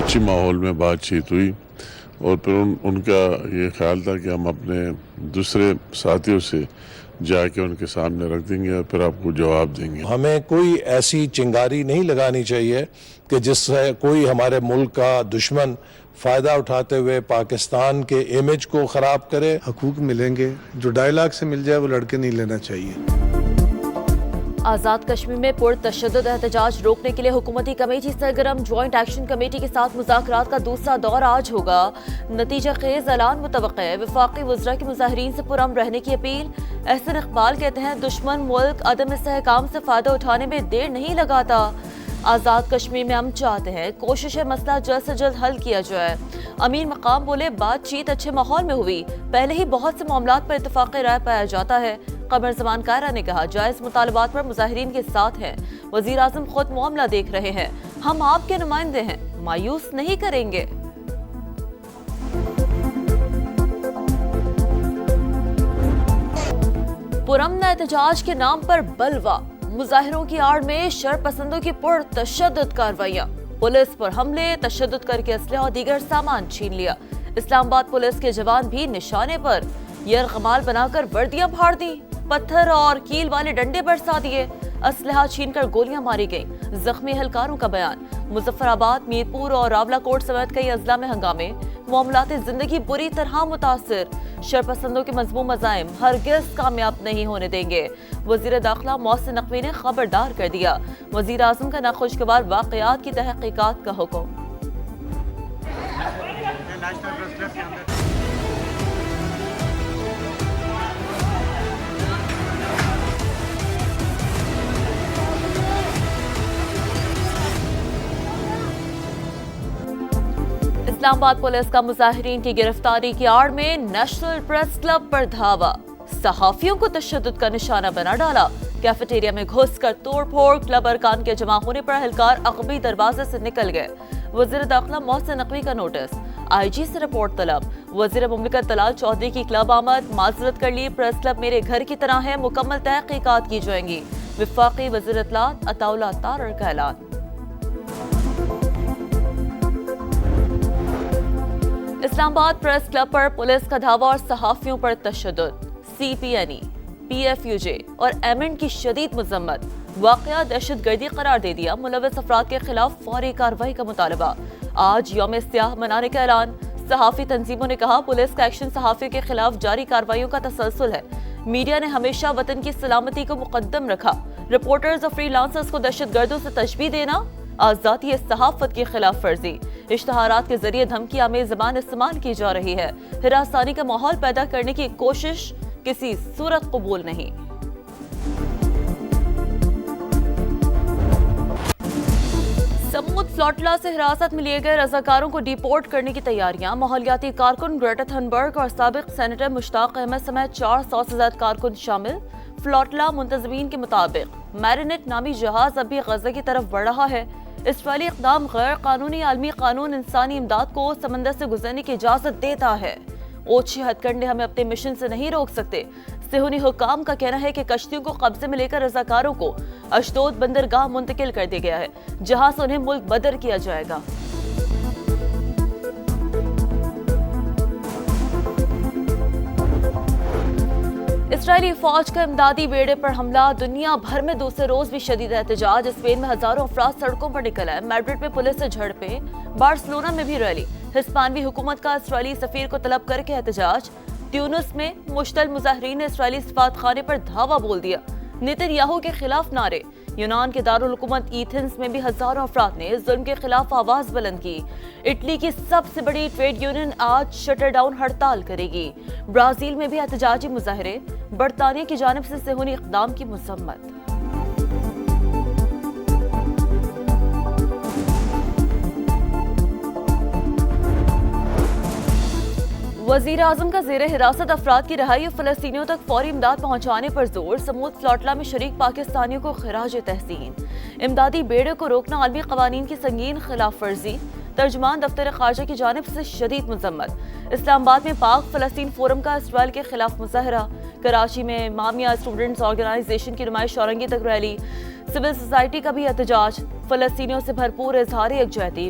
اچھی ماحول میں بات چیت ہوئی اور پھر ان کا یہ خیال تھا کہ ہم اپنے دوسرے ساتھیوں سے جا کے ان کے سامنے رکھ دیں گے اور پھر آپ کو جواب دیں گے. ہمیں کوئی ایسی چنگاری نہیں لگانی چاہیے کہ جس سے کوئی ہمارے ملک کا دشمن فائدہ اٹھاتے ہوئے پاکستان کے امیج کو خراب کرے. حقوق ملیں گے، جو ڈائیلاگ سے مل جائے وہ لڑکے نہیں لینا چاہیے. آزاد کشمیر میں پرتشدد احتجاج روکنے کے لیے حکومتی کمیٹی سرگرم. جوائنٹ ایکشن کمیٹی کے ساتھ مذاکرات کا دوسرا دور آج ہوگا. نتیجہ خیز اعلان متوقع ہے. وفاقی وزراء کی مظاہرین سے پرامن رہنے کی اپیل. احسن اقبال کہتے ہیں دشمن ملک عدم استحکام سے فائدہ اٹھانے میں دیر نہیں لگاتا. آزاد کشمیر میں ہم چاہتے ہیں کوشش مسئلہ جلد سے جلد حل کیا جائے. امیر مقام بولے بات چیت اچھے ماحول میں ہوئی، پہلے ہی بہت سے معاملات پر اتفاق رائے پایا جاتا ہے. قمر زمان کائرہ نے کہا جائز مطالبات پر مظاہرین کے ساتھ ہیں. وزیر اعظم خود معاملہ دیکھ رہے ہیں، ہم آپ کے نمائندے ہیں، مایوس نہیں کریں گے. پرامن احتجاج کے نام پر بلوا. مظاہروں کی آڑ میں شر پسندوں کی پرتشدد کارروائیاں. پولیس پر حملے، تشدد کر کے اسلحہ اور دیگر سامان چھین لیا. اسلام آباد پولیس کے جوان بھی نشانے پر. یرغمال بنا کر وردیاں پھاڑ دی، پتھر اور کیل والے ڈنڈے برسا دیے، اسلحہ چھین کر گولیاں ماری گئیں. زخمی اہلکاروں کا بیان. مظفر آباد، میر پور اور راولا کوٹ سمیت کئی اضلاع میں ہنگامے. معاملات زندگی بری طرح متاثر. شرپسندوں کے مذموم عزائم ہرگز کامیاب نہیں ہونے دیں گے. وزیر داخلہ محسن نقوی نے خبردار کر دیا. وزیر اعظم کا ناخوشگوار واقعات کی تحقیقات کا حکم. اسلام آباد پولیس کا مظاہرین کی گرفتاری کی آڑ میں نیشنل پریس کلب پر دھاوا. صحافیوں کو تشدد کا نشانہ بنا ڈالا. کیفیٹیریا میں گھس کر توڑ پھوڑ. کلب ارکان کے جمع ہونے پر اہلکار عقبی دروازے سے نکل گئے. وزیر داخلہ محسن نقوی کا نوٹس. آئی جی سے رپورٹ طلب. وزیر مملکت طلال چودھری کی کلب آمد. معذرت کر لی، پریس کلب میرے گھر کی طرح ہے، مکمل تحقیقات کی جائیں گی. وفاقی وزیر اطلاعات عطا اللہ تارڑ کا اعلان. اسلام آباد پریس کلب پر پولیس کا دھاوا اور صحافیوں پر تشدد. C P N E, P F U J اور ایمنڈ کی شدید مذمت. واقعہ دہشت گردی قرار دے دیا. ملوث افراد کے خلاف فوری کارروائی کا مطالبہ. آج یوم سیاہ منانے کا اعلان. صحافی تنظیموں نے کہا پولیس کا ایکشن صحافیوں کے خلاف جاری کارروائیوں کا تسلسل ہے. میڈیا نے ہمیشہ وطن کی سلامتی کو مقدم رکھا. رپورٹرز اور فری لانسرز کو دہشت گردوں سے تشبیہ دینا آزادی صحافت کی خلاف ورزی. اشتہارات کے ذریعے دھمکی آمیز زبان استعمال کی جا رہی ہے. ہراسانی کا ماحول پیدا کرنے کی کوشش کسی صورت قبول نہیں. سمود فلاٹلا سے حراست میں لیے گئے رضاکاروں کو ڈیپورٹ کرنے کی تیاریاں. ماحولیاتی کارکن گریٹا تھنبرگ اور سابق سینیٹر مشتاق احمد سمیت 400 سے زیادہ کارکن شامل. فلاٹلا منتظمین کے مطابق میرینٹ نامی جہاز ابھی غزہ کی طرف بڑھ رہا ہے. اسرائیلی اقدام غیر قانونی. عالمی قانون انسانی امداد کو سمندر سے گزرنے کی اجازت دیتا ہے. اوچھے ہتھ کنڈے ہمیں اپنے مشن سے نہیں روک سکتے. صہیونی حکام کا کہنا ہے کہ کشتیوں کو قبضے میں لے کر رضاکاروں کو اشدود بندرگاہ منتقل کر دیا گیا ہے، جہاں سے انہیں ملک بدر کیا جائے گا. اسرائیلی فوج کا امدادی بیڑے پر حملہ. دنیا بھر میں دوسرے روز بھی شدید احتجاج. اسپین میں ہزاروں افراد سڑکوں پر نکل آئے. میڈرڈ میں پولیس سے جھڑپیں. بارسلونا میں بھی ریلی. ہسپانوی حکومت کا اسرائیلی سفیر کو طلب کر کے احتجاج. تیونس میں مشتعل مظاہرین نے اسرائیلی سفارت خانے پر دھاوا بول دیا. نیتن یاہو کے خلاف نعرے. یونان کے دارالحکومت ایتھنز میں بھی ہزاروں افراد نے ظلم کے خلاف آواز بلند کی. اٹلی کی سب سے بڑی ٹریڈ یونین آج شٹر ڈاؤن ہڑتال کرے گی. برازیل میں بھی احتجاجی مظاہرے. برطانیہ کی جانب سے صہیونی اقدام کی مذمت. وزیر اعظم کا زیر حراست افراد کی رہائی اور فلسطینیوں تک فوری امداد پہنچانے پر زور. سمود فلاٹلا میں شریک پاکستانیوں کو خراج تحسین. امدادی بیڑے کو روکنا عالمی قوانین کی سنگین خلاف ورزی. ترجمان دفتر خارجہ کی جانب سے شدید مذمت. اسلام آباد میں پاک فلسطین فورم کا اسرائیل کے خلاف مظاہرہ. کراچی میں امامیہ اسٹوڈنٹس آرگنائزیشن کی نمائش اورنگی تک ریلی. سول سوسائٹی کا بھی احتجاج. فلسطینیوں سے بھرپور اظہار یکجہتی.